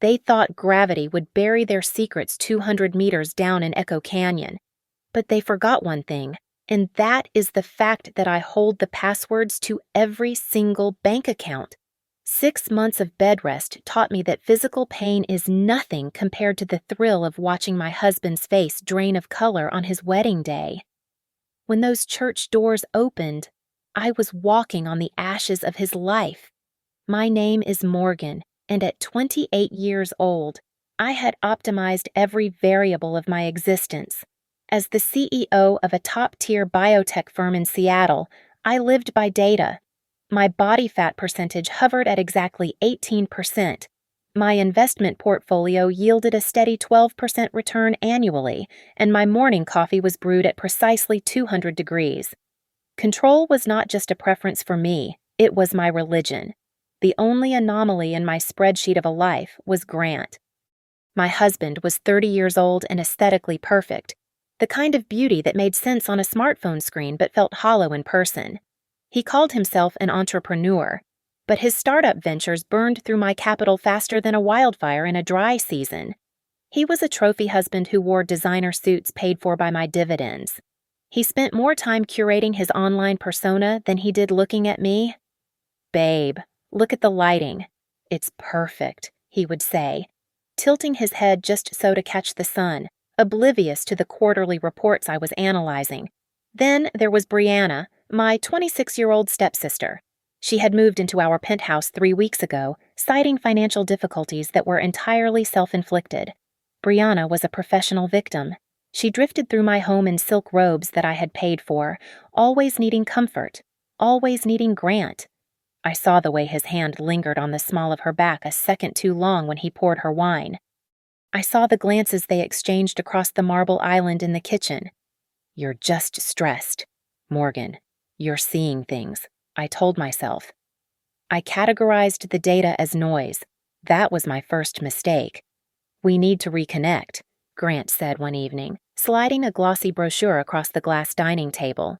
They thought gravity would bury their secrets 200 meters down in Echo Canyon. But they forgot one thing, and that is the fact that I hold the passwords to every single bank account. 6 months of bed rest taught me that physical pain is nothing compared to the thrill of watching my husband's face drain of color on his wedding day. When those church doors opened, I was walking on the ashes of his life. My name is Morgan, and at 28 years old, I had optimized every variable of my existence. As the CEO of a top-tier biotech firm in Seattle, I lived by data. My body fat percentage hovered at exactly 18%. My investment portfolio yielded a steady 12% return annually, and my morning coffee was brewed at precisely 200 degrees. Control was not just a preference for me, it was my religion. The only anomaly in my spreadsheet of a life was Grant. My husband was 30 years old and aesthetically perfect, the kind of beauty that made sense on a smartphone screen but felt hollow in person. He called himself an entrepreneur, but his startup ventures burned through my capital faster than a wildfire in a dry season. He was a trophy husband who wore designer suits paid for by my dividends. He spent more time curating his online persona than he did looking at me. "Babe, look at the lighting. It's perfect," he would say, tilting his head just so to catch the sun, oblivious to the quarterly reports I was analyzing. Then there was Brianna, my 26-year-old stepsister. She had moved into our penthouse 3 weeks ago, citing financial difficulties that were entirely self-inflicted. Brianna was a professional victim. She drifted through my home in silk robes that I had paid for, always needing comfort, always needing Grant. I saw the way his hand lingered on the small of her back a second too long when he poured her wine. I saw the glances they exchanged across the marble island in the kitchen. "You're just stressed. Morgan, you're seeing things," I told myself. I categorized the data as noise. That was my first mistake. "We need to reconnect," Grant said one evening, sliding a glossy brochure across the glass dining table.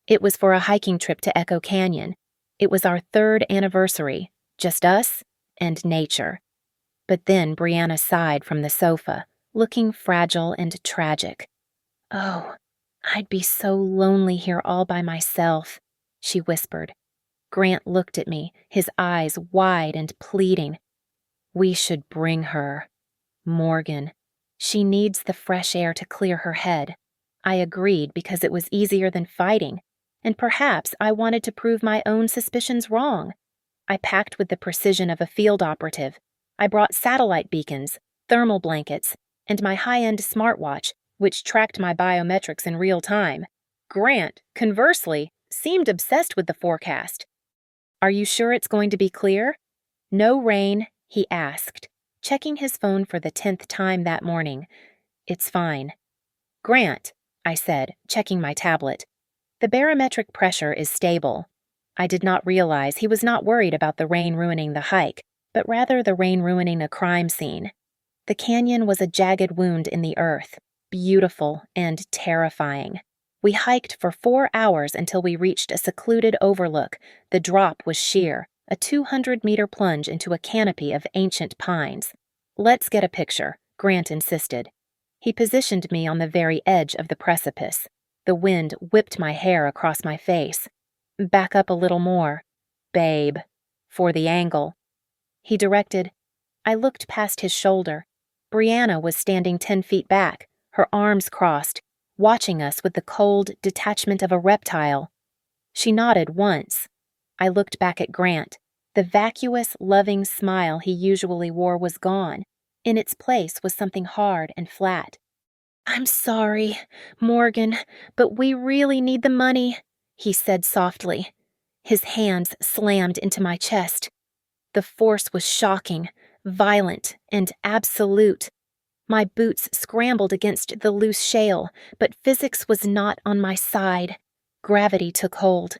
It was for a hiking trip to Echo Canyon. It was our 3rd anniversary, just us and nature. But then Brianna sighed from the sofa, looking fragile and tragic. "Oh, I'd be so lonely here all by myself," she whispered. Grant looked at me, his eyes wide and pleading. "We should bring her. Morgan. She needs the fresh air to clear her head." I agreed because it was easier than fighting, and perhaps I wanted to prove my own suspicions wrong. I packed with the precision of a field operative. I brought satellite beacons, thermal blankets, and my high-end smartwatch, which tracked my biometrics in real time. Grant, conversely, seemed obsessed with the forecast. "Are you sure it's going to be clear?" "No rain," he asked, checking his phone for the 10th time that morning. "It's fine." "Grant," I said, checking my tablet. "The barometric pressure is stable." I did not realize he was not worried about the rain ruining the hike, but rather the rain ruining a crime scene. The canyon was a jagged wound in the earth, beautiful and terrifying. We hiked for 4 hours until we reached a secluded overlook. The drop was sheer, a 200-meter plunge into a canopy of ancient pines. "Let's get a picture," Grant insisted. He positioned me on the very edge of the precipice. The wind whipped my hair across my face. "Back up a little more. Babe. For the angle." He directed. I looked past his shoulder. Brianna was standing 10 feet back, her arms crossed, watching us with the cold detachment of a reptile. She nodded once. I looked back at Grant. The vacuous, loving smile he usually wore was gone. In its place was something hard and flat. "I'm sorry, Morgan, but we really need the money," he said softly. His hands slammed into my chest. The force was shocking, violent, and absolute. My boots scrambled against the loose shale, but physics was not on my side. Gravity took hold.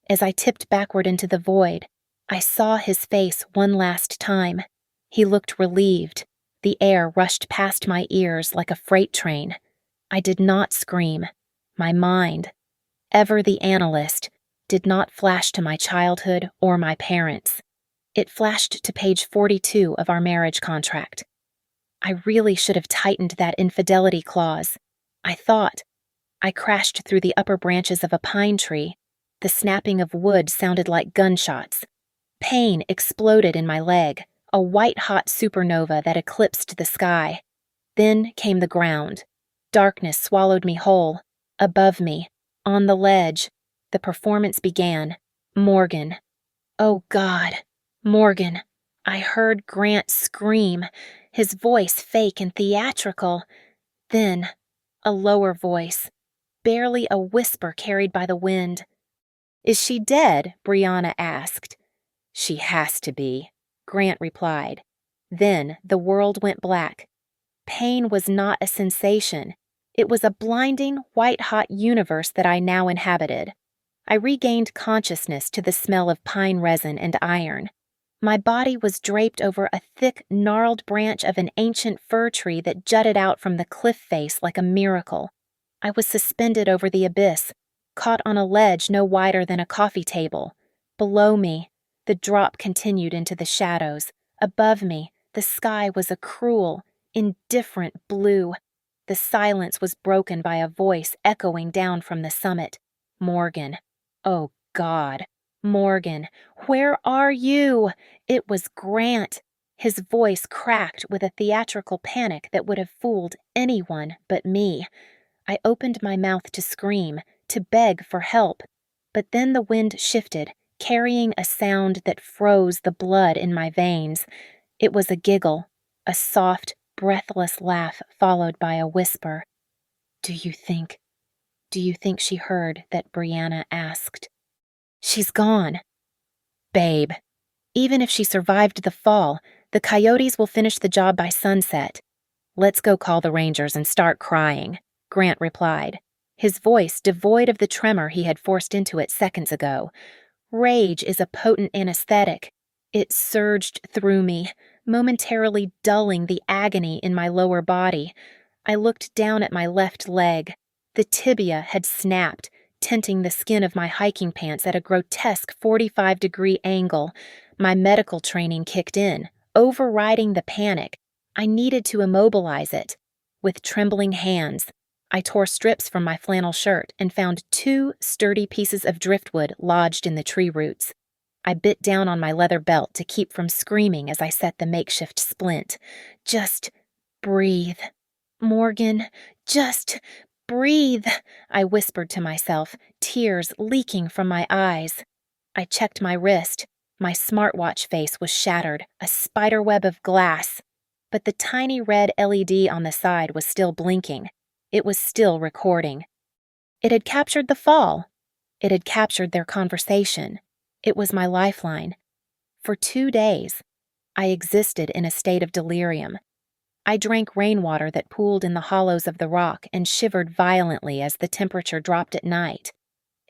As I tipped backward into the void, I saw his face one last time. He looked relieved. The air rushed past my ears like a freight train. I did not scream. My mind, ever the analyst, did not flash to my childhood or my parents. It flashed to page 42 of our marriage contract. I really should have tightened that infidelity clause. I thought. I crashed through the upper branches of a pine tree. The snapping of wood sounded like gunshots. Pain exploded in my leg, a white-hot supernova that eclipsed the sky. Then came the ground. Darkness swallowed me whole. Above me, on the ledge, the performance began. Morgan. Oh, God. Morgan. I heard Grant scream, his voice fake and theatrical. Then, a lower voice, barely a whisper carried by the wind. "Is she dead?" Brianna asked. "She has to be," Grant replied. Then the world went black. Pain was not a sensation. It was a blinding, white-hot universe that I now inhabited. I regained consciousness to the smell of pine resin and iron. My body was draped over a thick, gnarled branch of an ancient fir tree that jutted out from the cliff face like a miracle. I was suspended over the abyss, caught on a ledge no wider than a coffee table. Below me, the drop continued into the shadows. Above me, the sky was a cruel, indifferent blue. The silence was broken by a voice echoing down from the summit. Morgan. Oh, God. Morgan, where are you? It was Grant. His voice cracked with a theatrical panic that would have fooled anyone but me. I opened my mouth to scream, to beg for help. But then the wind shifted, carrying a sound that froze the blood in my veins. It was a giggle, a soft, breathless laugh followed by a whisper. Do you think she heard that Brianna asked? She's gone. Babe, even if she survived the fall, the coyotes will finish the job by sunset. Let's go call the rangers and start crying, Grant replied, his voice devoid of the tremor he had forced into it seconds ago. Rage is a potent anesthetic. It surged through me, momentarily dulling the agony in my lower body. I looked down at my left leg. The tibia had snapped, tinting the skin of my hiking pants at a grotesque 45-degree angle. My medical training kicked in, overriding the panic. I needed to immobilize it. With trembling hands, I tore strips from my flannel shirt and found 2 sturdy pieces of driftwood lodged in the tree roots. I bit down on my leather belt to keep from screaming as I set the makeshift splint. Just breathe. Morgan, just breathe, I whispered to myself, tears leaking from my eyes. I checked my wrist. My smartwatch face was shattered, a spiderweb of glass. But the tiny red LED on the side was still blinking. It was still recording. It had captured the fall. It had captured their conversation. It was my lifeline. For 2 days, I existed in a state of delirium. I drank rainwater that pooled in the hollows of the rock and shivered violently as the temperature dropped at night.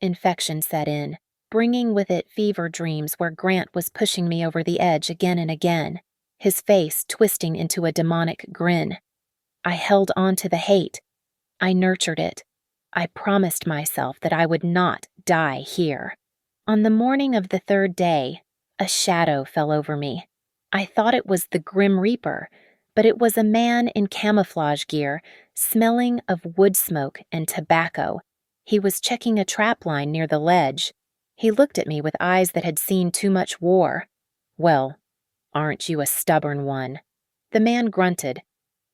Infection set in, bringing with it fever dreams where Grant was pushing me over the edge again and again, his face twisting into a demonic grin. I held on to the hate. I nurtured it. I promised myself that I would not die here. On the morning of the 3rd day, a shadow fell over me. I thought it was the Grim Reaper, but it was a man in camouflage gear, smelling of wood smoke and tobacco. He was checking a trap line near the ledge. He looked at me with eyes that had seen too much war. Well, aren't you a stubborn one? The man grunted.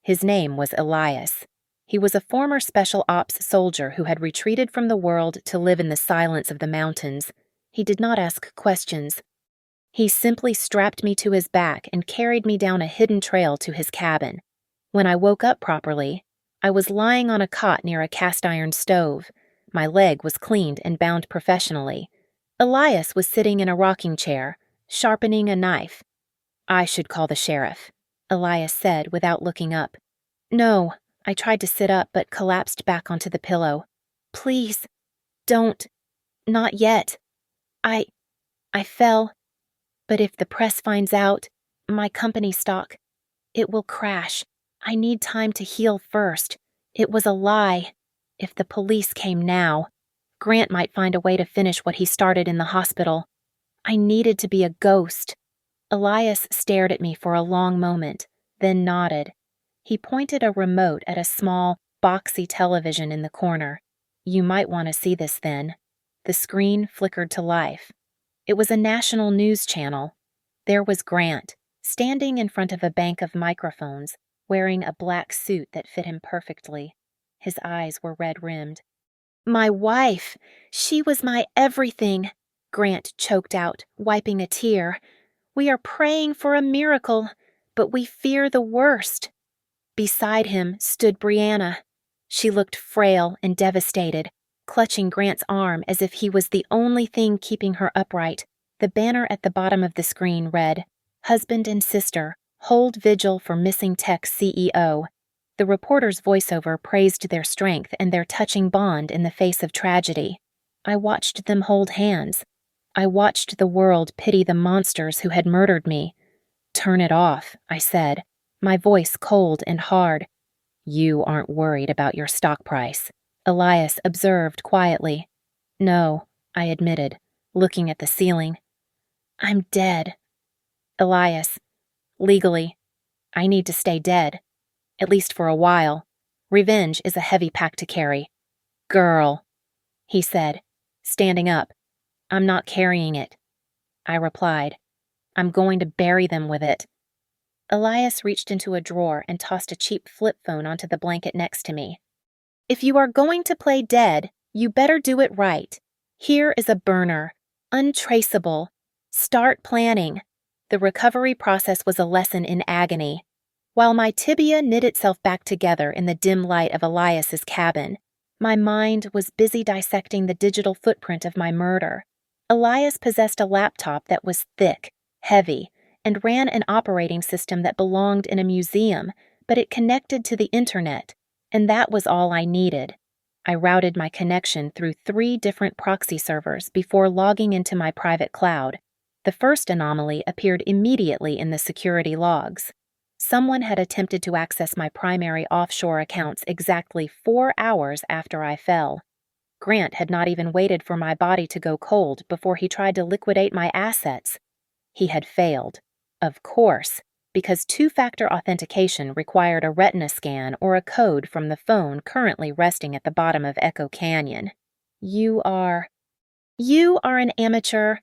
His name was Elias. He was a former special ops soldier who had retreated from the world to live in the silence of the mountains. He did not ask questions. He simply strapped me to his back and carried me down a hidden trail to his cabin. When I woke up properly, I was lying on a cot near a cast-iron stove. My leg was cleaned and bound professionally. Elias was sitting in a rocking chair, sharpening a knife. I should call the sheriff, Elias said without looking up. No, I tried to sit up but collapsed back onto the pillow. Please, don't. Not yet. I fell. But if the press finds out, my company stock, it will crash. I need time to heal first. It was a lie. If the police came now, Grant might find a way to finish what he started in the hospital. I needed to be a ghost. Elias stared at me for a long moment, then nodded. He pointed a remote at a small, boxy television in the corner. You might want to see this then. The screen flickered to life. It was a national news channel. There was Grant, standing in front of a bank of microphones, wearing a black suit that fit him perfectly. His eyes were red-rimmed. "My wife! She was my everything!" Grant choked out, wiping a tear. "We are praying for a miracle, but we fear the worst." Beside him stood Brianna. She looked frail and devastated, clutching Grant's arm as if he was the only thing keeping her upright. The banner at the bottom of the screen read, "Husband and sister, hold vigil for missing tech CEO." The reporter's voiceover praised their strength and their touching bond in the face of tragedy. I watched them hold hands. I watched the world pity the monsters who had murdered me. "Turn it off," I said, my voice cold and hard. "You aren't worried about your stock price," Elias observed quietly. "No," I admitted, looking at the ceiling. "I'm dead." "Elias, legally, I need to stay dead. At least for a while. Revenge is a heavy pack to carry." "Girl," he said, standing up. "I'm not carrying it." I replied, "I'm going to bury them with it." Elias reached into a drawer and tossed a cheap flip phone onto the blanket next to me. "If you are going to play dead, you better do it right. Here is a burner. Untraceable. Start planning." The recovery process was a lesson in agony. While my tibia knit itself back together in the dim light of Elias's cabin, my mind was busy dissecting the digital footprint of my murder. Elias possessed a laptop that was thick, heavy, and ran an operating system that belonged in a museum, but it connected to the internet, and that was all I needed. I routed my connection through 3 different proxy servers before logging into my private cloud. The first anomaly appeared immediately in the security logs. Someone had attempted to access my primary offshore accounts exactly 4 hours after I fell. Grant had not even waited for my body to go cold before he tried to liquidate my assets. He had failed. Of course, because 2-factor authentication required a retina scan or a code from the phone currently resting at the bottom of Echo Canyon. You are an amateur,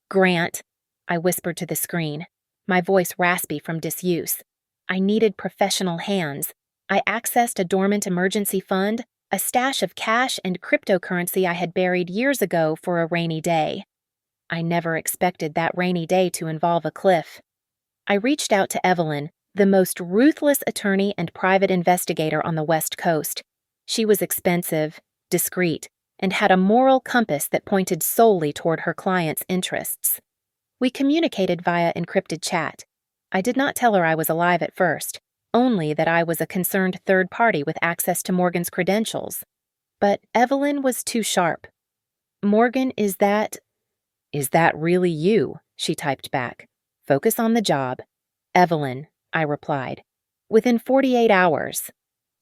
Grant," I whispered to the screen, my voice raspy from disuse. I needed professional hands. I accessed a dormant emergency fund, a stash of cash and cryptocurrency I had buried years ago for a rainy day. I never expected that rainy day to involve a cliff. I reached out to Evelyn, the most ruthless attorney and private investigator on the West Coast. She was expensive, discreet, and had a moral compass that pointed solely toward her client's interests. We communicated via encrypted chat. I did not tell her I was alive at first, only that I was a concerned third party with access to Morgan's credentials. But Evelyn was too sharp. "Morgan, is that really you?" she typed back. "Focus on the job." "Evelyn," I replied. Within 48 hours,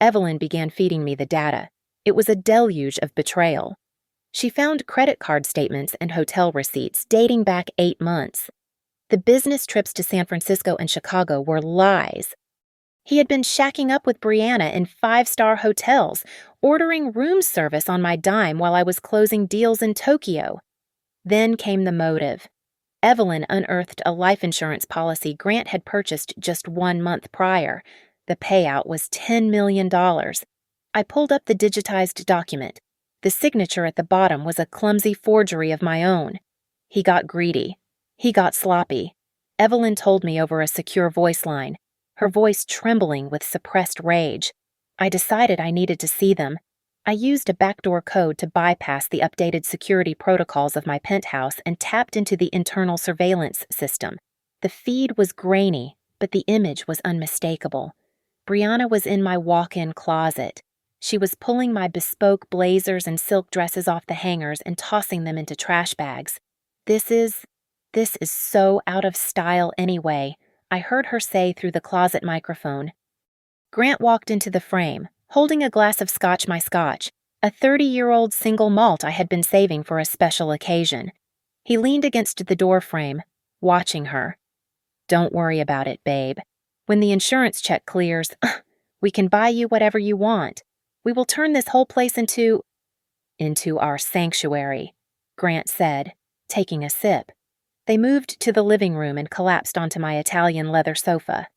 Evelyn began feeding me the data. It was a deluge of betrayal. She found credit card statements and hotel receipts dating back 8 months. The business trips to San Francisco and Chicago were lies. He had been shacking up with Brianna in 5-star hotels, ordering room service on my dime while I was closing deals in Tokyo. Then came the motive. Evelyn unearthed a life insurance policy Grant had purchased just 1 month prior. The payout was $10 million. I pulled up the digitized document. The signature at the bottom was a clumsy forgery of my own. He got greedy. He got sloppy. Evelyn told me over a secure voice line, her voice trembling with suppressed rage. I decided I needed to see them. I used a backdoor code to bypass the updated security protocols of my penthouse and tapped into the internal surveillance system. The feed was grainy, but the image was unmistakable. Brianna was in my walk-in closet. She was pulling my bespoke blazers and silk dresses off the hangers and tossing them into trash bags. This is so out of style anyway," I heard her say through the closet microphone. Grant walked into the frame, holding a glass of Scotch My Scotch, a 30-year-old single malt I had been saving for a special occasion. He leaned against the door frame, watching her. Don't worry about it, babe. When the insurance check clears, we can buy you whatever you want. We will turn this whole place into our sanctuary," Grant said, taking a sip. They moved to the living room and collapsed onto my Italian leather sofa.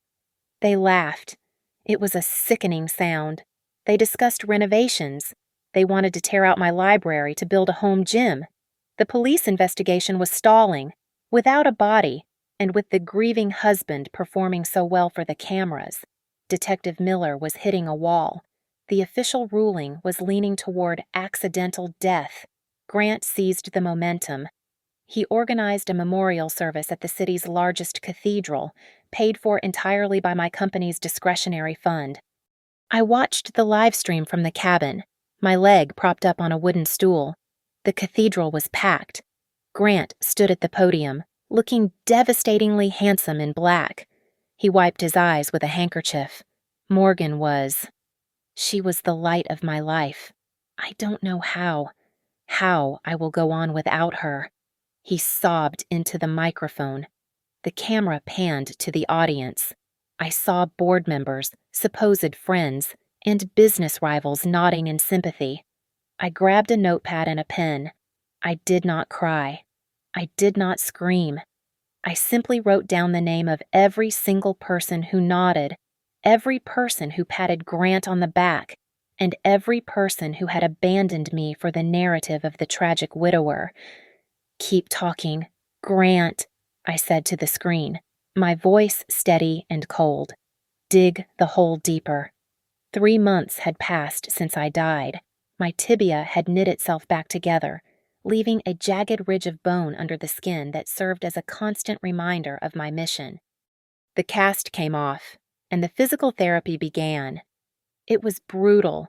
They laughed. It was a sickening sound. They discussed renovations. They wanted to tear out my library to build a home gym. The police investigation was stalling, without a body, and with the grieving husband performing so well for the cameras. Detective Miller was hitting a wall. The official ruling was leaning toward accidental death. Grant seized the momentum. He organized a memorial service at the city's largest cathedral, paid for entirely by my company's discretionary fund. I watched the live stream from the cabin, my leg propped up on a wooden stool. The cathedral was packed. Grant stood at the podium, looking devastatingly handsome in black. He wiped his eyes with a handkerchief. Morgan was... She was the light of my life. I don't know how I will go on without her. He sobbed into the microphone. The camera panned to the audience. I saw board members, supposed friends, and business rivals nodding in sympathy. I grabbed a notepad and a pen. I did not cry. I did not scream. I simply wrote down the name of every single person who nodded, every person who patted Grant on the back, and every person who had abandoned me for the narrative of the tragic widower. "Keep talking, Grant," I said to the screen, my voice steady and cold. "Dig the hole deeper." 3 months had passed since I died. My tibia had knit itself back together, leaving a jagged ridge of bone under the skin that served as a constant reminder of my mission. The cast came off, and the physical therapy began. It was brutal.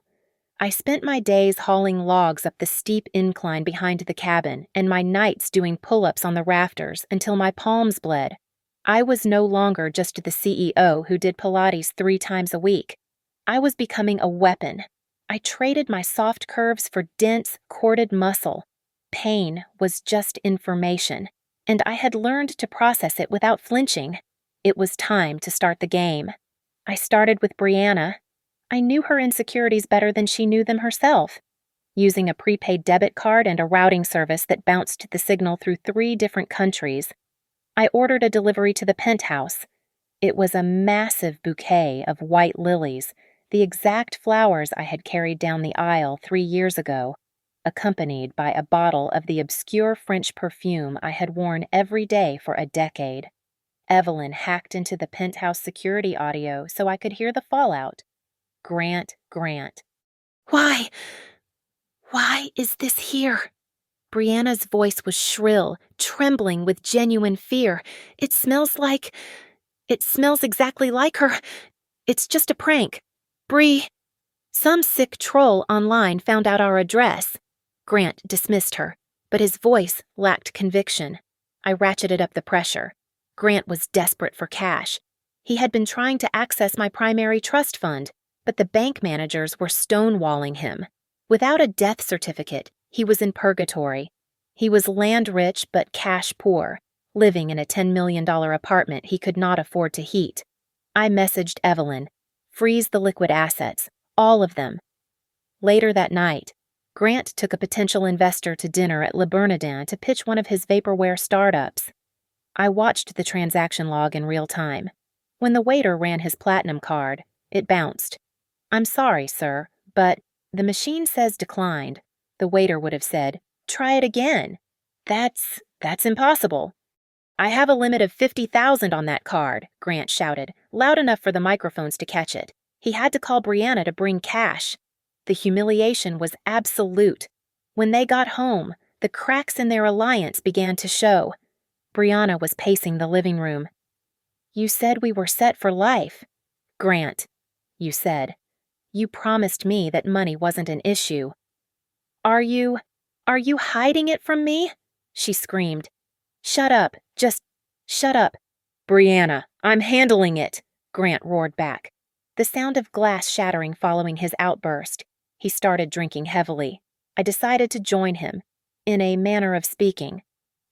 I spent my days hauling logs up the steep incline behind the cabin and my nights doing pull-ups on the rafters until my palms bled. I was no longer just the CEO who did Pilates 3 times a week. I was becoming a weapon. I traded my soft curves for dense, corded muscle. Pain was just information, and I had learned to process it without flinching. It was time to start the game. I started with Brianna. I knew her insecurities better than she knew them herself. Using a prepaid debit card and a routing service that bounced the signal through 3 different countries, I ordered a delivery to the penthouse. It was a massive bouquet of white lilies, the exact flowers I had carried down the aisle 3 years ago, accompanied by a bottle of the obscure French perfume I had worn every day for a decade. Evelyn hacked into the penthouse security audio so I could hear the fallout. Grant, Grant. Why is this here?" Brianna's voice was shrill, trembling with genuine fear. It smells exactly like her. It's just a prank. Bree. Some sick troll online found out our address. Grant dismissed her, but his voice lacked conviction. I ratcheted up the pressure. Grant was desperate for cash. He had been trying to access my primary trust fund, but the bank managers were stonewalling him. Without a death certificate, he was in purgatory. He was land rich but cash poor, living in a $10 million apartment he could not afford to heat. I messaged Evelyn, "Freeze the liquid assets, all of them." Later that night, Grant took a potential investor to dinner at Le Bernardin to pitch one of his vaporware startups. I watched the transaction log in real time. When the waiter ran his platinum card, it bounced. "I'm sorry, sir, but the machine says declined." The waiter would have said, "Try it again." That's impossible." "I have a limit of 50,000 on that card," Grant shouted, loud enough for the microphones to catch it. He had to call Brianna to bring cash. The humiliation was absolute. When they got home, the cracks in their alliance began to show. Brianna was pacing the living room. "You said we were set for life." "Grant," you said. "You promised me that money wasn't an issue." Are you hiding it from me?" she screamed. "Shut up, just shut up." "Brianna, I'm handling it," Grant roared back. The sound of glass shattering following his outburst. He started drinking heavily. I decided to join him, in a manner of speaking.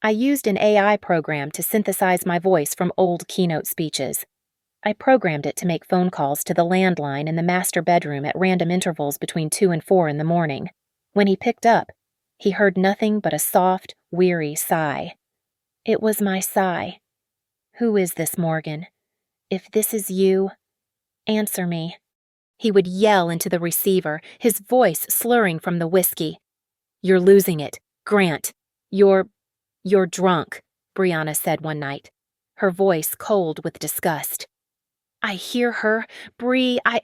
I used an AI program to synthesize my voice from old keynote speeches. I programmed it to make phone calls to the landline in the master bedroom at random intervals between 2 and 4 in the morning. When he picked up, he heard nothing but a soft, weary sigh. It was my sigh. "Who is this, Morgan? If this is you, answer me." He would yell into the receiver, his voice slurring from the whiskey. "You're losing it, Grant. You're drunk," Brianna said one night, her voice cold with disgust. "I hear her. Bree, I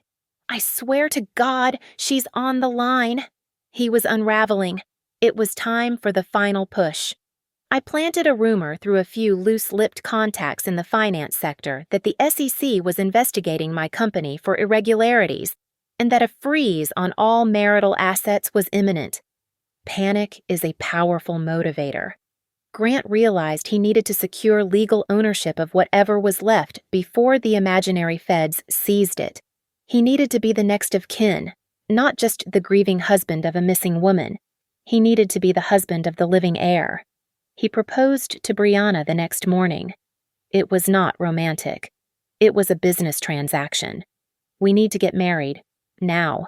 swear to God, she's on the line." He was unraveling. It was time for the final push. I planted a rumor through a few loose-lipped contacts in the finance sector that the SEC was investigating my company for irregularities and that a freeze on all marital assets was imminent. Panic is a powerful motivator. Grant realized he needed to secure legal ownership of whatever was left before the imaginary feds seized it. He needed to be the next of kin, not just the grieving husband of a missing woman. He needed to be the husband of the living heir. He proposed to Brianna the next morning. It was not romantic. It was a business transaction. We need to get married, now.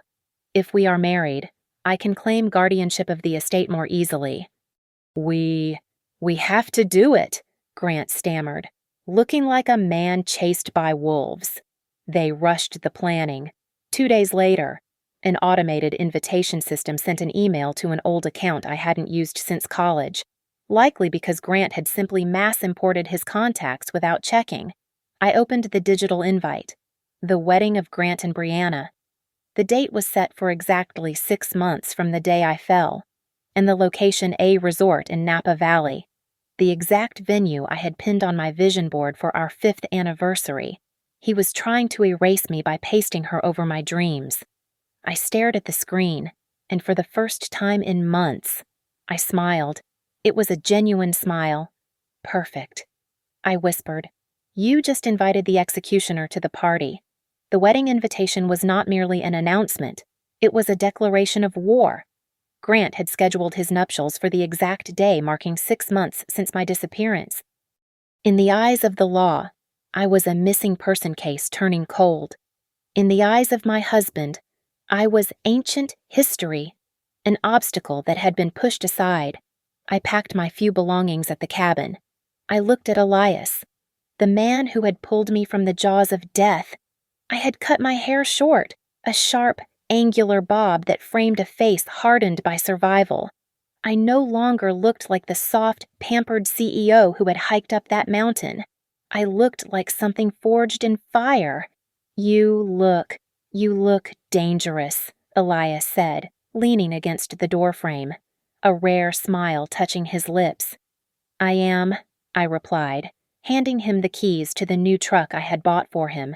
If we are married, I can claim guardianship of the estate more easily. We have to do it," Grant stammered, looking like a man chased by wolves. They rushed the planning. 2 days later, an automated invitation system sent an email to an old account I hadn't used since college, likely because Grant had simply mass-imported his contacts without checking. I opened the digital invite. The wedding of Grant and Brianna. The date was set for exactly 6 months from the day I fell, and the location A Resort in Napa Valley, the exact venue I had pinned on my vision board for our 5th anniversary. He was trying to erase me by pasting her over my dreams. I stared at the screen, and for the first time in months, I smiled. It was a genuine smile. "Perfect." I whispered, "You just invited the executioner to the party." The wedding invitation was not merely an announcement, it was a declaration of war. Grant had scheduled his nuptials for the exact day marking 6 months since my disappearance. In the eyes of the law, I was a missing person case turning cold. In the eyes of my husband, I was ancient history, an obstacle that had been pushed aside. I packed my few belongings at the cabin. I looked at Elias, the man who had pulled me from the jaws of death. I had cut my hair short, a sharp, angular bob that framed a face hardened by survival. I no longer looked like the soft, pampered CEO who had hiked up that mountain. I looked like something forged in fire. You look dangerous," Elias said, leaning against the doorframe, a rare smile touching his lips. "I am," I replied, handing him the keys to the new truck I had bought for him.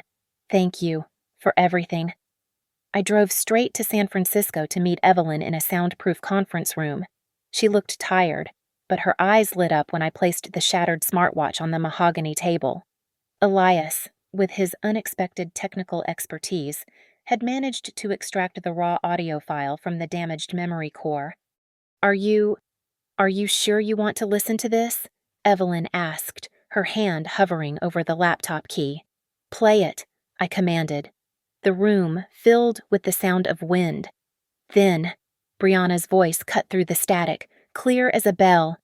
"Thank you for everything." I drove straight to San Francisco to meet Evelyn in a soundproof conference room. She looked tired, but her eyes lit up when I placed the shattered smartwatch on the mahogany table. Elias, with his unexpected technical expertise, had managed to extract the raw audio file from the damaged memory core. Are you sure you want to listen to this?" Evelyn asked, her hand hovering over the laptop key. "Play it," I commanded. The room filled with the sound of wind. Then, Brianna's voice cut through the static, clear as a bell.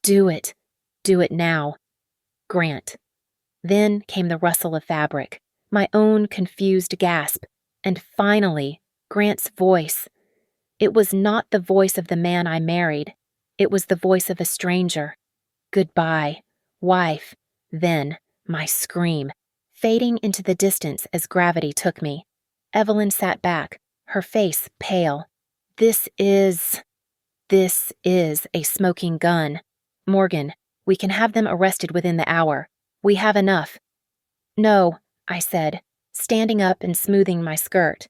Do it now. Grant." Then came the rustle of fabric, my own confused gasp, and finally, Grant's voice. It was not the voice of the man I married. It was the voice of a stranger. "Goodbye, wife." Then, my scream, fading into the distance as gravity took me. Evelyn sat back, her face pale. This is a smoking gun. Morgan, we can have them arrested within the hour. We have enough." "No," I said, standing up and smoothing my skirt.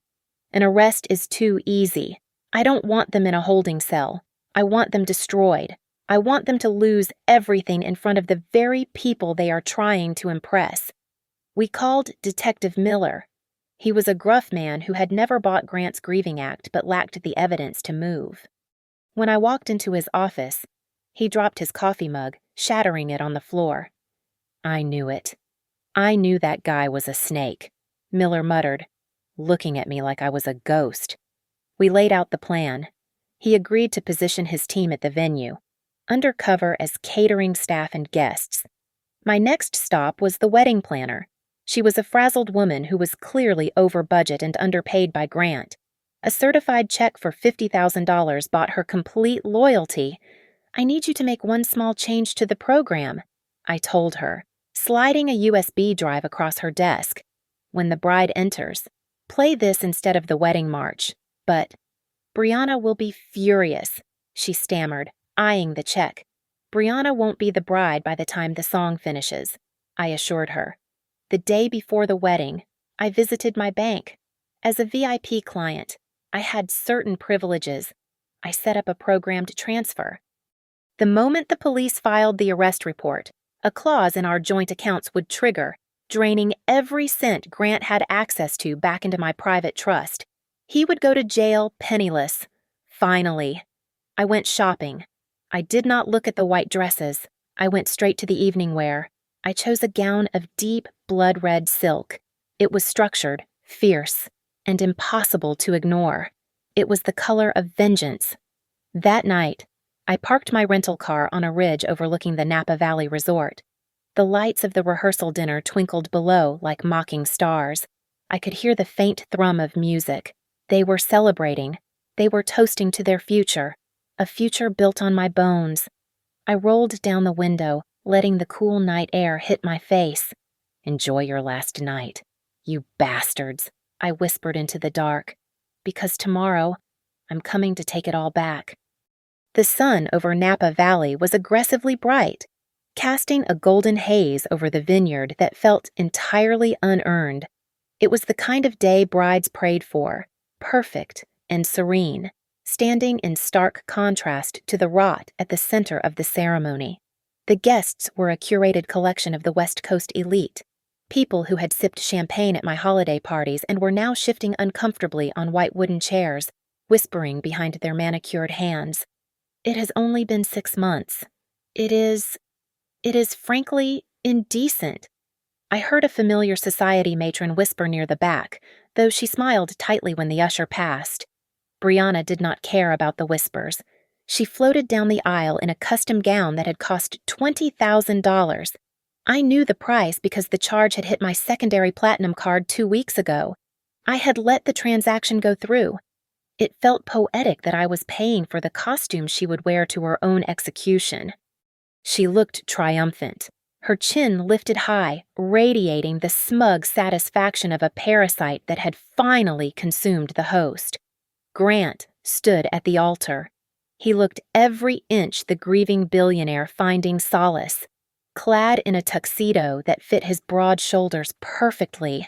"An arrest is too easy. I don't want them in a holding cell. I want them destroyed. I want them to lose everything in front of the very people they are trying to impress." We called Detective Miller. He was a gruff man who had never bought Grant's grieving act but lacked the evidence to move. When I walked into his office, he dropped his coffee mug, shattering it on the floor. I knew it. I knew that guy was a snake, Miller muttered, looking at me like I was a ghost. We laid out the plan. He agreed to position his team at the venue, undercover as catering staff and guests. My next stop was the wedding planner. She was a frazzled woman who was clearly over budget and underpaid by Grant. A certified check for $50,000 bought her complete loyalty. I need you to make one small change to the program, I told her, sliding a USB drive across her desk. When the bride enters, play this instead of the wedding march. But Brianna will be furious, she stammered, eyeing the check. Brianna won't be the bride by the time the song finishes, I assured her. The day before the wedding, I visited my bank. As a VIP client, I had certain privileges. I set up a programmed transfer. The moment the police filed the arrest report, a clause in our joint accounts would trigger, draining every cent Grant had access to back into my private trust. He would go to jail penniless. Finally. I went shopping. I did not look at the white dresses. I went straight to the evening wear. I chose a gown of deep blood-red silk. It was structured, fierce, and impossible to ignore. It was the color of vengeance. That night, I parked my rental car on a ridge overlooking the Napa Valley Resort. The lights of the rehearsal dinner twinkled below like mocking stars. I could hear the faint thrum of music. They were celebrating. They were toasting to their future, a future built on my bones. I rolled down the window, letting the cool night air hit my face. Enjoy your last night, you bastards, I whispered into the dark, because tomorrow I'm coming to take it all back. The sun over Napa Valley was aggressively bright, casting a golden haze over the vineyard that felt entirely unearned. It was the kind of day brides prayed for, perfect and serene, standing in stark contrast to the rot at the center of the ceremony. The guests were a curated collection of the West Coast elite, people who had sipped champagne at my holiday parties and were now shifting uncomfortably on white wooden chairs, whispering behind their manicured hands. It has only been 6 months. It is frankly indecent. I heard a familiar society matron whisper near the back, though she smiled tightly when the usher passed. Brianna did not care about the whispers. She floated down the aisle in a custom gown that had cost $20,000. I knew the price because the charge had hit my secondary platinum card 2 weeks ago. I had let the transaction go through. It felt poetic that I was paying for the costume she would wear to her own execution. She looked triumphant, her chin lifted high, radiating the smug satisfaction of a parasite that had finally consumed the host. Grant stood at the altar. He looked every inch the grieving billionaire finding solace, clad in a tuxedo that fit his broad shoulders perfectly.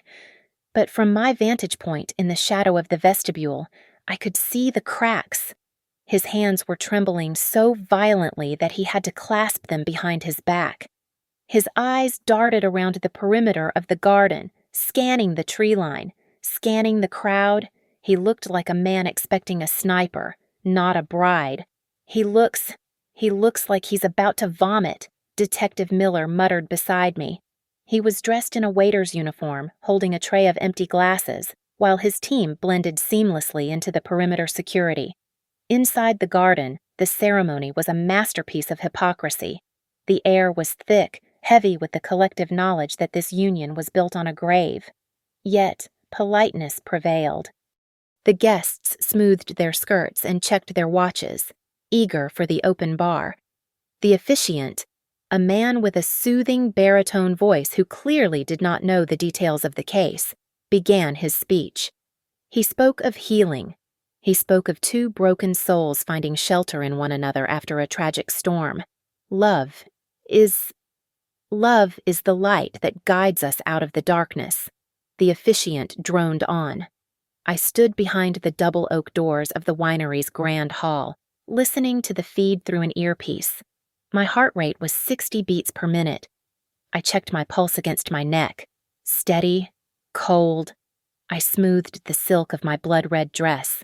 But from my vantage point in the shadow of the vestibule, I could see the cracks. His hands were trembling so violently that he had to clasp them behind his back. His eyes darted around the perimeter of the garden, scanning the tree line, scanning the crowd. He looked like a man expecting a sniper, not a bride. He looks like he's about to vomit, Detective Miller muttered beside me. He was dressed in a waiter's uniform, holding a tray of empty glasses, while his team blended seamlessly into the perimeter security. Inside the garden, the ceremony was a masterpiece of hypocrisy. The air was thick, heavy with the collective knowledge that this union was built on a grave. Yet, politeness prevailed. The guests smoothed their skirts and checked their watches, eager for the open bar. The officiant, a man with a soothing baritone voice who clearly did not know the details of the case, began his speech. He spoke of healing. He spoke of 2 broken souls finding shelter in one another after a tragic storm. Love is the light that guides us out of the darkness. The officiant droned on. I stood behind the double oak doors of the winery's grand hall, listening to the feed through an earpiece. My heart rate was 60 beats per minute. I checked my pulse against my neck. Steady, cold. I smoothed the silk of my blood-red dress.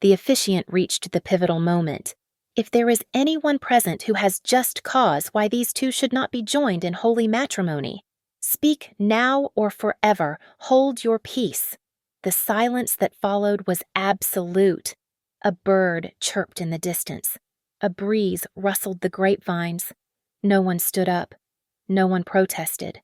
The officiant reached the pivotal moment. If there is anyone present who has just cause why these two should not be joined in holy matrimony, speak now or forever. Hold your peace. The silence that followed was absolute. A bird chirped in the distance. A breeze rustled the grapevines. No one stood up. No one protested.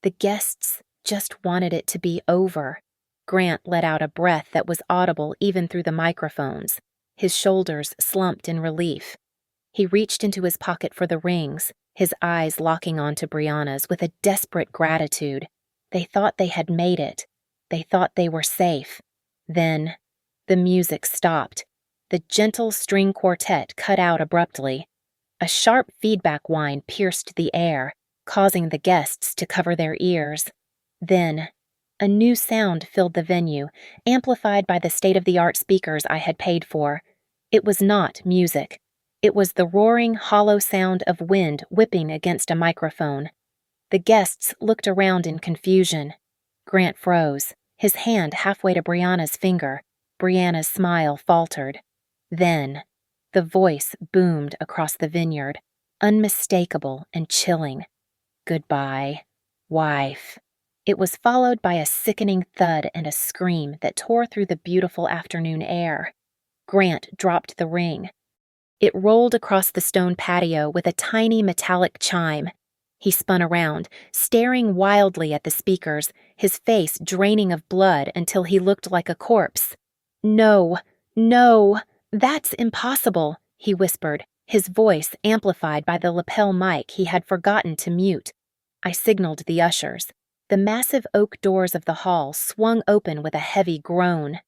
The guests just wanted it to be over. Grant let out a breath that was audible even through the microphones. His shoulders slumped in relief. He reached into his pocket for the rings, his eyes locking onto Brianna's with a desperate gratitude. They thought they had made it. They thought they were safe. Then, the music stopped. The gentle string quartet cut out abruptly. A sharp feedback whine pierced the air, causing the guests to cover their ears. Then, a new sound filled the venue, amplified by the state-of-the-art speakers I had paid for. It was not music. It was the roaring, hollow sound of wind whipping against a microphone. The guests looked around in confusion. Grant froze, his hand halfway to Brianna's finger. Brianna's smile faltered. Then, the voice boomed across the vineyard, unmistakable and chilling. "Goodbye, wife." It was followed by a sickening thud and a scream that tore through the beautiful afternoon air. Grant dropped the ring. It rolled across the stone patio with a tiny metallic chime. He spun around, staring wildly at the speakers, his face draining of blood until he looked like a corpse. "No, no, that's impossible," he whispered, his voice amplified by the lapel mic he had forgotten to mute. I signaled the ushers. The massive oak doors of the hall swung open with a heavy groan.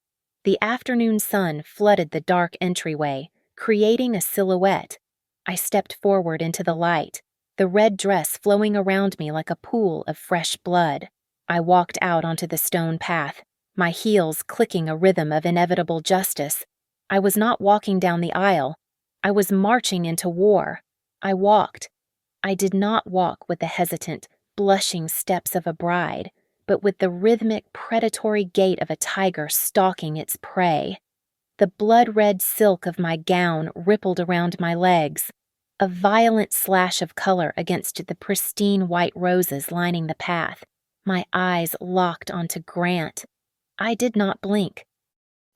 The afternoon sun flooded the dark entryway, creating a silhouette. I stepped forward into the light, the red dress flowing around me like a pool of fresh blood. I walked out onto the stone path, my heels clicking a rhythm of inevitable justice. I was not walking down the aisle. I was marching into war. I walked. I did not walk with the hesitant, blushing steps of a bride, but with the rhythmic, predatory gait of a tiger stalking its prey. The blood-red silk of my gown rippled around my legs, a violent slash of color against the pristine white roses lining the path. My eyes locked onto Grant. I did not blink.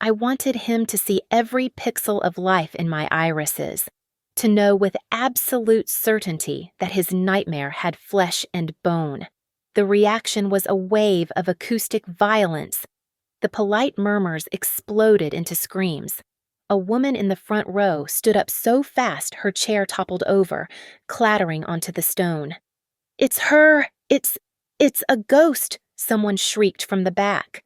I wanted him to see every pixel of life in my irises, to know with absolute certainty that his nightmare had flesh and bone. The reaction was a wave of acoustic violence. The polite murmurs exploded into screams. A woman in the front row stood up so fast her chair toppled over, clattering onto the stone. "It's her! It's a ghost!" someone shrieked from the back.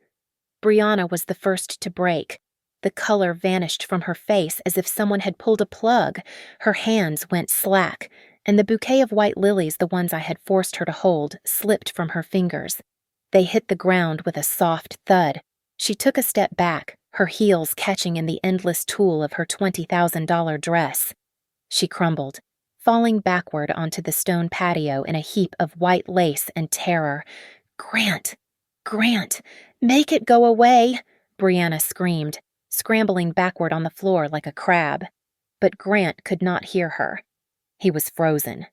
Brianna was the first to break. The color vanished from her face as if someone had pulled a plug. Her hands went slack, and the bouquet of white lilies, the ones I had forced her to hold, slipped from her fingers. They hit the ground with a soft thud. She took a step back, her heels catching in the endless tulle of her $20,000 dress. She crumbled, falling backward onto the stone patio in a heap of white lace and terror. "Grant! Grant! Make it go away!" Brianna screamed, scrambling backward on the floor like a crab. But Grant could not hear her. He was frozen.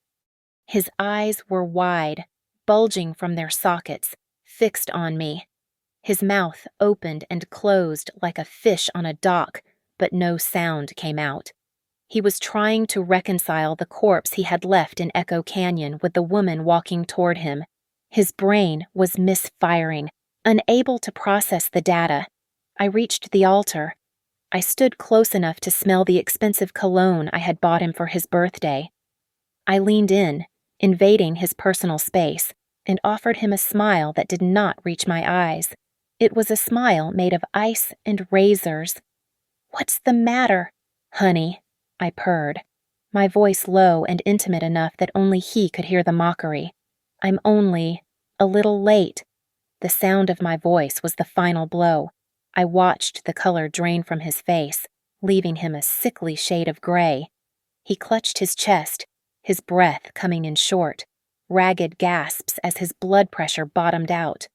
His eyes were wide, bulging from their sockets, fixed on me. His mouth opened and closed like a fish on a dock, but no sound came out. He was trying to reconcile the corpse he had left in Echo Canyon with the woman walking toward him. His brain was misfiring, unable to process the data. I reached the altar. I stood close enough to smell the expensive cologne I had bought him for his birthday. I leaned in, invading his personal space, and offered him a smile that did not reach my eyes. It was a smile made of ice and razors. "What's the matter, honey?" I purred, my voice low and intimate enough that only he could hear the mockery. "I'm only a little late." The sound of my voice was the final blow. I watched the color drain from his face, leaving him a sickly shade of gray. He clutched his chest, his breath coming in short, ragged gasps as his blood pressure bottomed out.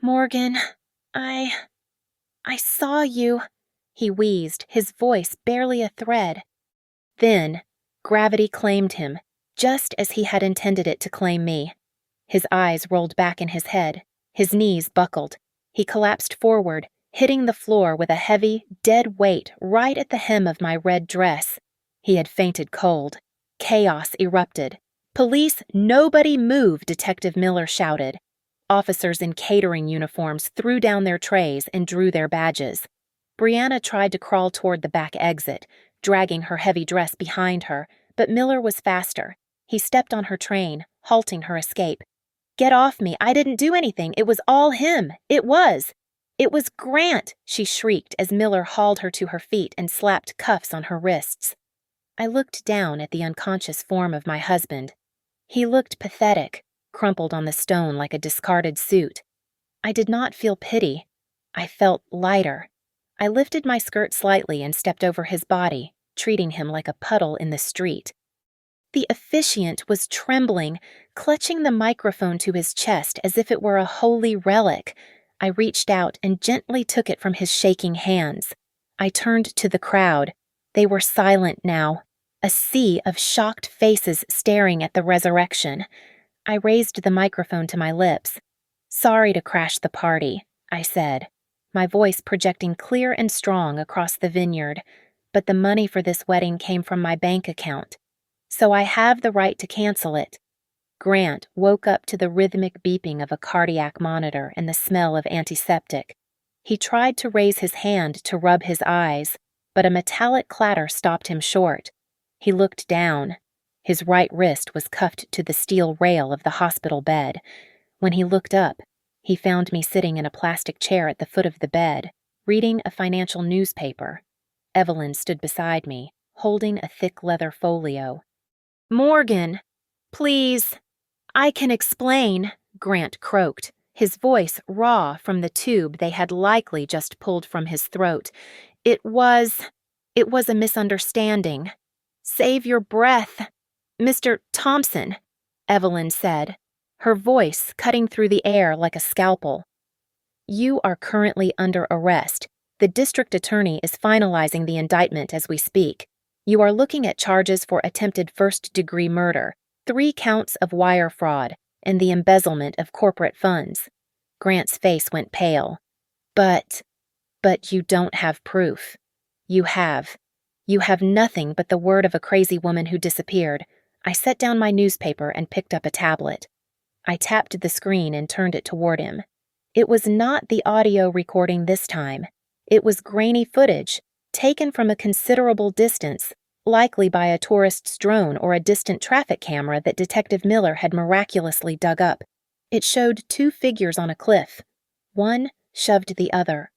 "Morgan, I saw you," he wheezed, his voice barely a thread. Then, gravity claimed him, just as he had intended it to claim me. His eyes rolled back in his head, his knees buckled. He collapsed forward, hitting the floor with a heavy, dead weight right at the hem of my red dress. He had fainted cold. Chaos erupted. "Police, nobody move," Detective Miller shouted. Officers in catering uniforms threw down their trays and drew their badges. Brianna tried to crawl toward the back exit, dragging her heavy dress behind her, but Miller was faster. He stepped on her train, halting her escape. "Get off me! I didn't do anything! It was all him! It was! It was Grant!" she shrieked as Miller hauled her to her feet and slapped cuffs on her wrists. I looked down at the unconscious form of my husband. He looked pathetic, crumpled on the stone like a discarded suit. I did not feel pity. I felt lighter. I lifted my skirt slightly and stepped over his body, treating him like a puddle in the street. The officiant was trembling, clutching the microphone to his chest as if it were a holy relic. I reached out and gently took it from his shaking hands. I turned to the crowd. They were silent now, a sea of shocked faces staring at the resurrection. I raised the microphone to my lips. "Sorry to crash the party," I said, my voice projecting clear and strong across the vineyard, "but the money for this wedding came from my bank account. So I have the right to cancel it." Grant woke up to the rhythmic beeping of a cardiac monitor and the smell of antiseptic. He tried to raise his hand to rub his eyes, but a metallic clatter stopped him short. He looked down. His right wrist was cuffed to the steel rail of the hospital bed. When he looked up, he found me sitting in a plastic chair at the foot of the bed, reading a financial newspaper. Evelyn stood beside me, holding a thick leather folio. "Morgan, please, I can explain," Grant croaked, his voice raw from the tube they had likely just pulled from his throat. It was a misunderstanding. Save your breath." "Mr. Thompson," Evelyn said, her voice cutting through the air like a scalpel. "You are currently under arrest. The district attorney is finalizing the indictment as we speak. You are looking at charges for attempted first-degree murder, 3 counts of wire fraud, and the embezzlement of corporate funds." Grant's face went pale. But you don't have proof." You have nothing but the word of a crazy woman who disappeared." I set down my newspaper and picked up a tablet. I tapped the screen and turned it toward him. It was not the audio recording this time. It was grainy footage, taken from a considerable distance, likely by a tourist's drone or a distant traffic camera that Detective Miller had miraculously dug up. It showed 2 figures on a cliff. One shoved the other.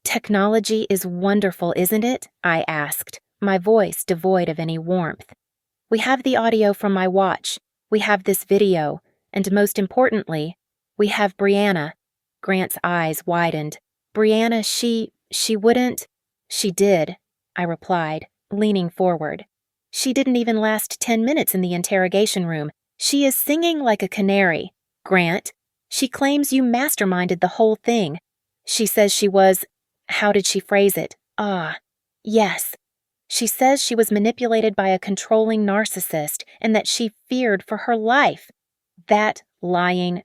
"Technology is wonderful, isn't it?" I asked, my voice devoid of any warmth. "We have the audio from my watch. We have this video. And most importantly, we have Brianna." Grant's eyes widened. "Brianna, she wouldn't—" "She did," I replied, leaning forward. "She didn't even last 10 minutes in the interrogation room. She is singing like a canary. Grant, she claims you masterminded the whole thing. She says she was— how did she phrase it? Yes. She says she was manipulated by a controlling narcissist and that she feared for her life." That lying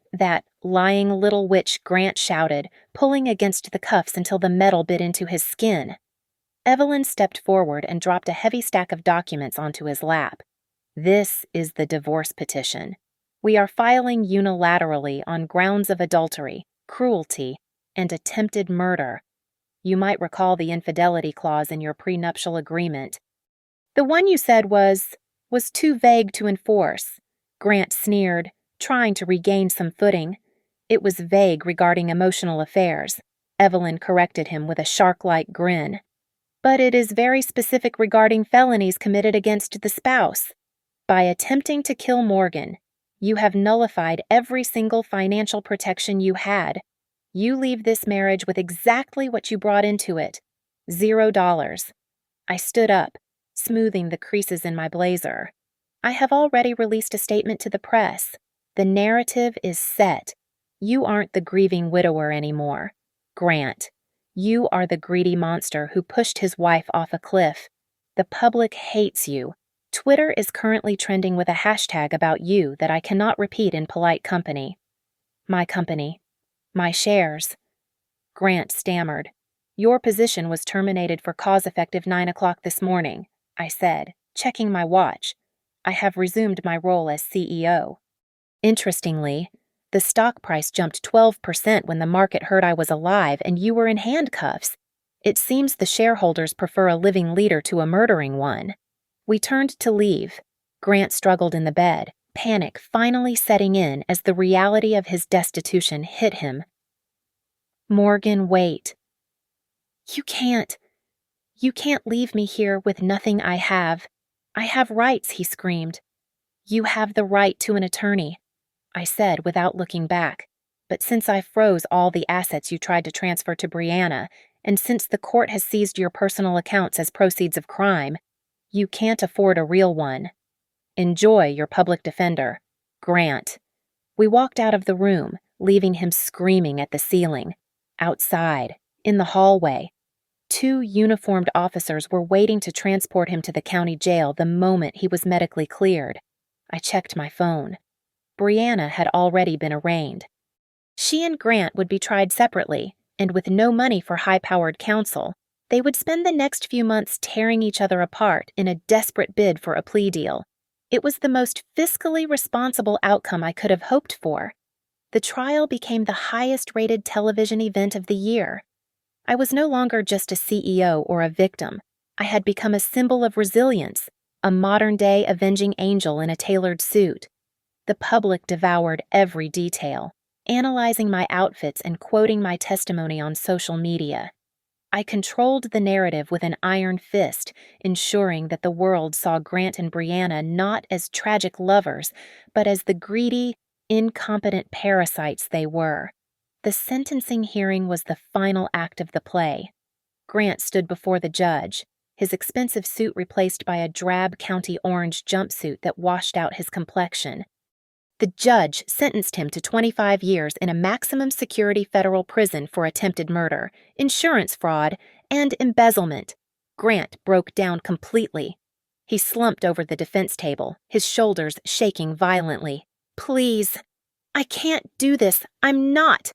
little witch," Grant shouted, pulling against the cuffs until the metal bit into his skin. Evelyn stepped forward and dropped a heavy stack of documents onto his lap. "This is the divorce petition. We are filing unilaterally on grounds of adultery, cruelty, and attempted murder. You might recall the infidelity clause in your prenuptial agreement." "The one you said was too vague to enforce," Grant sneered, trying to regain some footing. "It was vague regarding emotional affairs," Evelyn corrected him with a shark-like grin. "But it is very specific regarding felonies committed against the spouse. By attempting to kill Morgan, you have nullified every single financial protection you had. You leave this marriage with exactly what you brought into it, $0. I stood up, smoothing the creases in my blazer. "I have already released a statement to the press. The narrative is set. You aren't the grieving widower anymore. Grant, you are the greedy monster who pushed his wife off a cliff. The public hates you. Twitter is currently trending with a hashtag about you that I cannot repeat in polite company. My company. My shares. Grant stammered. Your position was terminated for cause effective 9 o'clock this morning, I said, checking my watch. I have resumed my role as CEO. Interestingly, the stock price jumped 12% when the market heard I was alive and you were in handcuffs. It seems the shareholders prefer a living leader to a murdering one. We turned to leave. Grant struggled in the bed, panic finally setting in as the reality of his destitution hit him. Morgan, wait. You can't leave me here with nothing I have. I have rights, he screamed. You have the right to an attorney, I said without looking back. But since I froze all the assets you tried to transfer to Brianna, and since the court has seized your personal accounts as proceeds of crime, you can't afford a real one. Enjoy your public defender, Grant. We walked out of the room, leaving him screaming at the ceiling. Outside, in the hallway, 2 uniformed officers were waiting to transport him to the county jail the moment he was medically cleared. I checked my phone. Brianna had already been arraigned. She and Grant would be tried separately, and with no money for high-powered counsel, they would spend the next few months tearing each other apart in a desperate bid for a plea deal. It was the most fiscally responsible outcome I could have hoped for. The trial became the highest-rated television event of the year. I was no longer just a CEO or a victim. I had become a symbol of resilience, a modern-day avenging angel in a tailored suit. The public devoured every detail, analyzing my outfits and quoting my testimony on social media. I controlled the narrative with an iron fist, ensuring that the world saw Grant and Brianna not as tragic lovers, but as the greedy, incompetent parasites they were. The sentencing hearing was the final act of the play. Grant stood before the judge, his expensive suit replaced by a drab county orange jumpsuit that washed out his complexion. The judge sentenced him to 25 years in a maximum security federal prison for attempted murder, insurance fraud, and embezzlement. Grant broke down completely. He slumped over the defense table, his shoulders shaking violently. Please, I can't do this. I'm not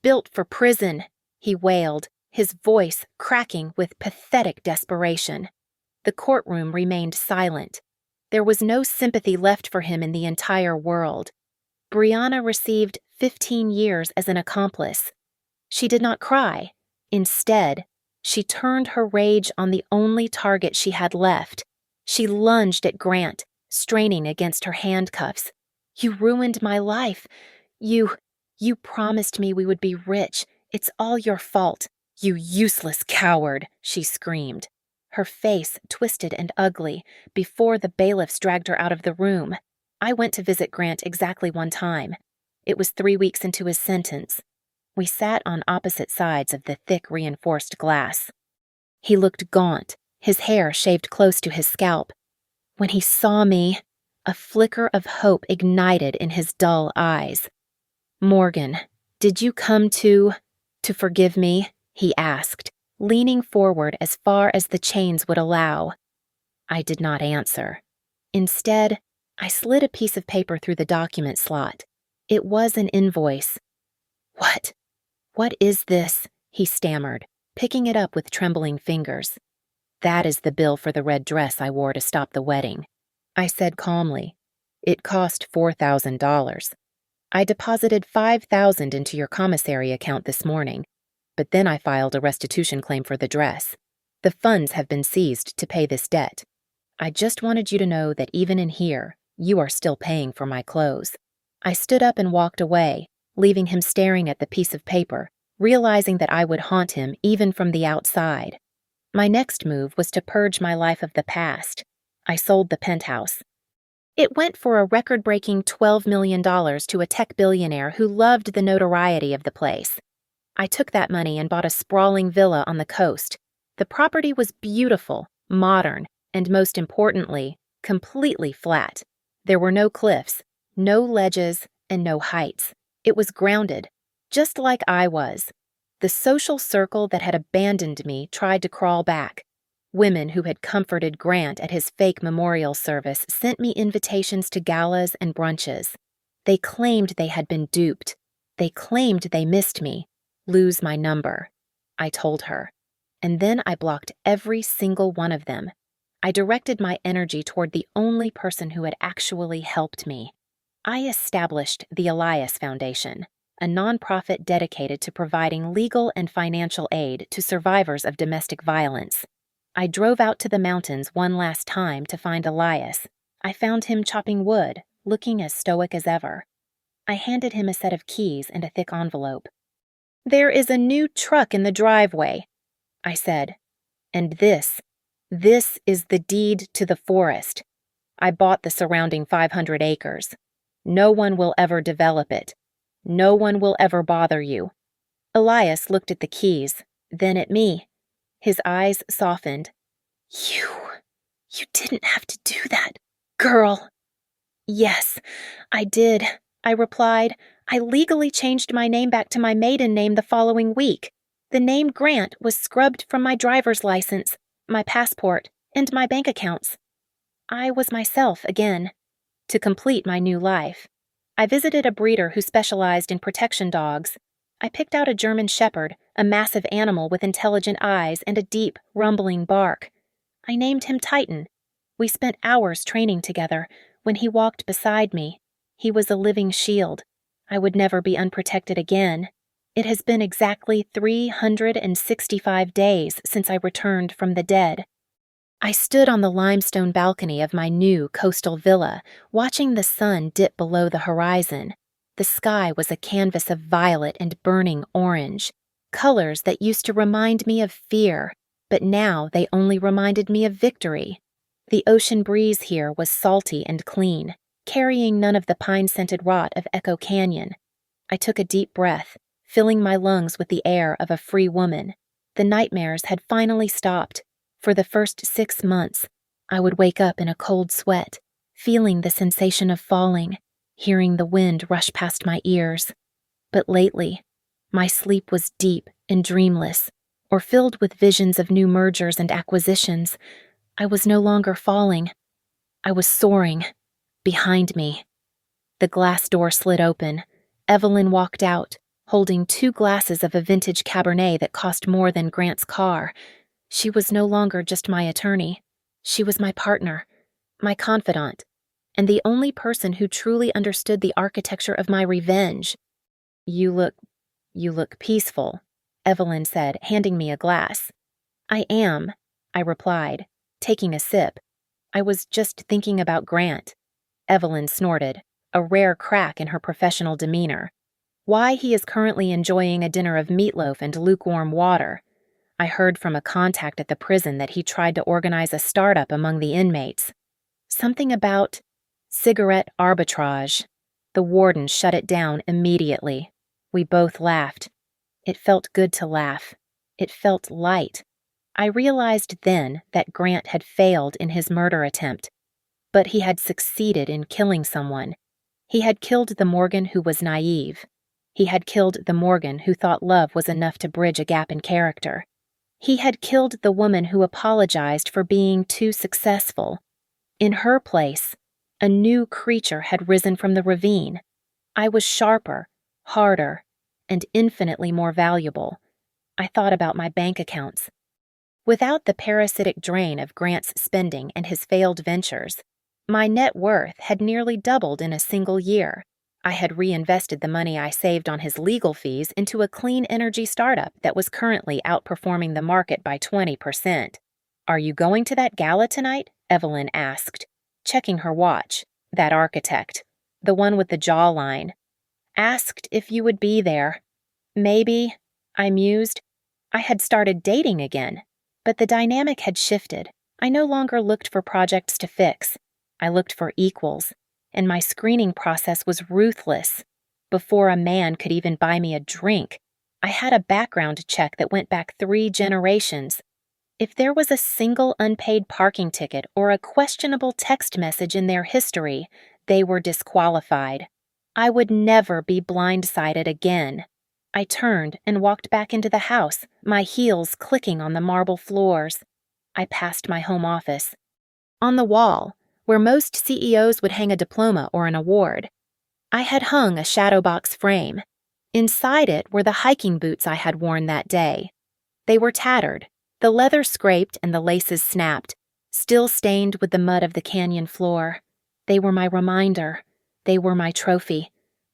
built for prison, he wailed, his voice cracking with pathetic desperation. The courtroom remained silent. There was no sympathy left for him in the entire world. Brianna received 15 years as an accomplice. She did not cry. Instead, she turned her rage on the only target she had left. She lunged at Grant, straining against her handcuffs. You ruined my life. You promised me we would be rich. It's all your fault. You useless coward, she screamed. Her face twisted and ugly before the bailiffs dragged her out of the room. I went to visit Grant exactly one time. It was 3 weeks into his sentence. We sat on opposite sides of the thick reinforced glass. He looked gaunt, his hair shaved close to his scalp. When he saw me, a flicker of hope ignited in his dull eyes. Morgan, did you come to forgive me? He asked, leaning forward as far as the chains would allow. I did not answer. Instead, I slid a piece of paper through the document slot. It was an invoice. What is this? He stammered, picking it up with trembling fingers. That is the bill for the red dress I wore to stop the wedding, I said calmly. It cost $4,000. I deposited $5,000 into your commissary account this morning, but then I filed a restitution claim for the dress. The funds have been seized to pay this debt. I just wanted you to know that even in here, you are still paying for my clothes. I stood up and walked away, leaving him staring at the piece of paper, realizing that I would haunt him even from the outside. My next move was to purge my life of the past. I sold the penthouse. It went for a record-breaking $12 million to a tech billionaire who loved the notoriety of the place. I took that money and bought a sprawling villa on the coast. The property was beautiful, modern, and most importantly, completely flat. There were no cliffs, no ledges, and no heights. It was grounded, just like I was. The social circle that had abandoned me tried to crawl back. Women who had comforted Grant at his fake memorial service sent me invitations to galas and brunches. They claimed they had been duped. They claimed they missed me. Lose my number, I told her. And then I blocked every single one of them. I directed my energy toward the only person who had actually helped me. I established the Elias Foundation, a nonprofit dedicated to providing legal and financial aid to survivors of domestic violence. I drove out to the mountains one last time to find Elias. I found him chopping wood, looking as stoic as ever. I handed him a set of keys and a thick envelope. "There is a new truck in the driveway," I said. "And this is the deed to the forest. I bought the surrounding 500 acres. No one will ever develop it. No one will ever bother you." Elias looked at the keys, then at me. His eyes softened. You didn't have to do that, girl." "Yes, I did," I replied. "I legally changed my name back to my maiden name the following week. The name Grant was scrubbed from my driver's license, my passport, and my bank accounts. I was myself again. To complete my new life, I visited a breeder who specialized in protection dogs. I picked out a German Shepherd, a massive animal with intelligent eyes and a deep, rumbling bark. I named him Titan. We spent hours training together. When he walked beside me, he was a living shield. I would never be unprotected again. It has been exactly 365 days since I returned from the dead. I stood on the limestone balcony of my new coastal villa, watching the sun dip below the horizon. The sky was a canvas of violet and burning orange, colors that used to remind me of fear, but now they only reminded me of victory. The ocean breeze here was salty and clean, carrying none of the pine-scented rot of Echo Canyon. I took a deep breath, filling my lungs with the air of a free woman. The nightmares had finally stopped. For the first 6 months, I would wake up in a cold sweat, feeling the sensation of falling, hearing the wind rush past my ears. But lately, my sleep was deep and dreamless, or filled with visions of new mergers and acquisitions. I was no longer falling. I was soaring. Behind me, the glass door slid open. Evelyn walked out, holding 2 glasses of a vintage Cabernet that cost more than Grant's car. She was no longer just my attorney. She was my partner, my confidant, and the only person who truly understood the architecture of my revenge. You look peaceful," Evelyn said, handing me a glass. "I am," I replied, taking a sip. "I was just thinking about Grant." Evelyn snorted, a rare crack in her professional demeanor. "Why he is currently enjoying a dinner of meatloaf and lukewarm water. I heard from a contact at the prison that he tried to organize a startup among the inmates. Something about cigarette arbitrage. The warden shut it down immediately. We both laughed. It felt good to laugh. It felt light. I realized then that Grant had failed in his murder attempt, but he had succeeded in killing someone. He had killed the Morgan who was naive. He had killed the Morgan who thought love was enough to bridge a gap in character. He had killed the woman who apologized for being too successful. In her place, a new creature had risen from the ravine. I was sharper, harder, and infinitely more valuable. I thought about my bank accounts. Without the parasitic drain of Grant's spending and his failed ventures, my net worth had nearly doubled in a single year. I had reinvested the money I saved on his legal fees into a clean energy startup that was currently outperforming the market by 20%. "Are you going to that gala tonight?" Evelyn asked, checking her watch. That architect, the one with the jawline, asked if you would be there. "Maybe," I mused. I had started dating again, but the dynamic had shifted. I no longer looked for projects to fix. I looked for equals. And my screening process was ruthless. Before a man could even buy me a drink, I had a background check that went back 3 generations. If there was a single unpaid parking ticket or a questionable text message in their history, they were disqualified. I would never be blindsided again. I turned and walked back into the house, my heels clicking on the marble floors. I passed my home office. On the wall, where most CEOs would hang a diploma or an award, I had hung a shadow box frame. Inside it were the hiking boots I had worn that day. They were tattered, the leather scraped and the laces snapped, still stained with the mud of the canyon floor. They were my reminder. They were my trophy.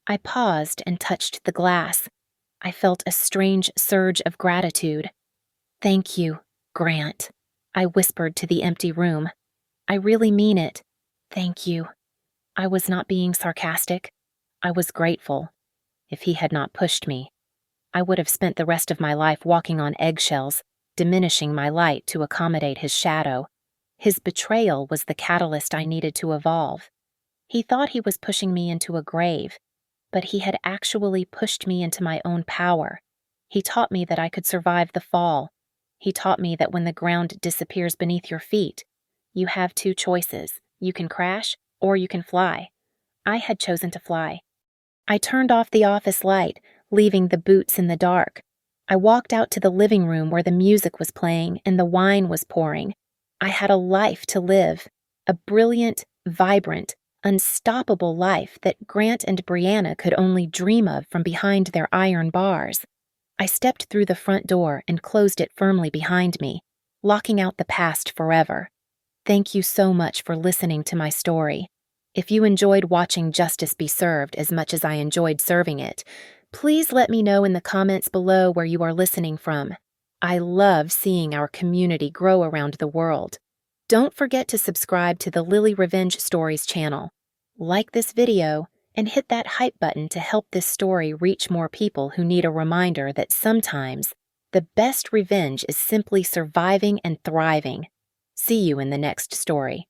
I paused and touched the glass. I felt a strange surge of gratitude. "Thank you, Grant," I whispered to the empty room. "I really mean it. Thank you." I was not being sarcastic. I was grateful. If he had not pushed me, I would have spent the rest of my life walking on eggshells, diminishing my light to accommodate his shadow. His betrayal was the catalyst I needed to evolve. He thought he was pushing me into a grave, but he had actually pushed me into my own power. He taught me that I could survive the fall. He taught me that when the ground disappears beneath your feet, you have two choices. You can crash or you can fly. I had chosen to fly. I turned off the office light, leaving the boots in the dark. I walked out to the living room where the music was playing and the wine was pouring. I had a life to live, a brilliant, vibrant, unstoppable life that Grant and Brianna could only dream of from behind their iron bars. I stepped through the front door and closed it firmly behind me, locking out the past forever. Thank you so much for listening to my story. If you enjoyed watching justice be served as much as I enjoyed serving it, please let me know in the comments below where you are listening from. I love seeing our community grow around the world. Don't forget to subscribe to the Lily Revenge Stories channel. Like this video and hit that hype button to help this story reach more people who need a reminder that sometimes the best revenge is simply surviving and thriving. See you in the next story.